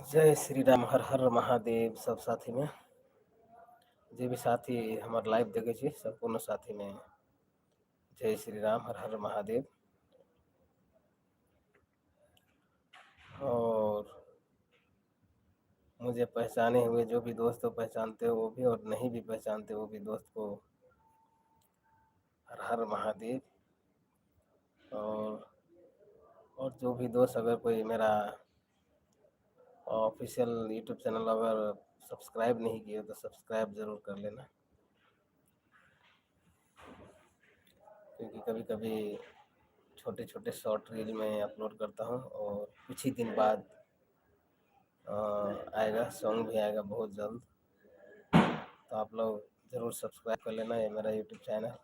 जय श्री राम, हर हर महादेव। सब साथी में जे भी साथी हमार लाइव देखे छी संपूर्ण साथी में जय श्री राम, हर हर महादेव। और मुझे पहचाने हुए जो भी दोस्त को पहचानते हो वो भी, और नहीं भी पहचानते वो भी दोस्त को हर हर महादेव। और जो भी दोस्त अगर कोई मेरा ऑफिशियल यूट्यूब चैनल अगर सब्सक्राइब नहीं किए तो सब्सक्राइब ज़रूर कर लेना, क्योंकि कभी कभी छोटे छोटे शॉर्ट रील में अपलोड करता हूँ और कुछ ही दिन बाद आएगा, सॉन्ग भी आएगा बहुत जल्द। तो आप लोग ज़रूर सब्सक्राइब कर लेना, ये मेरा यूट्यूब चैनल।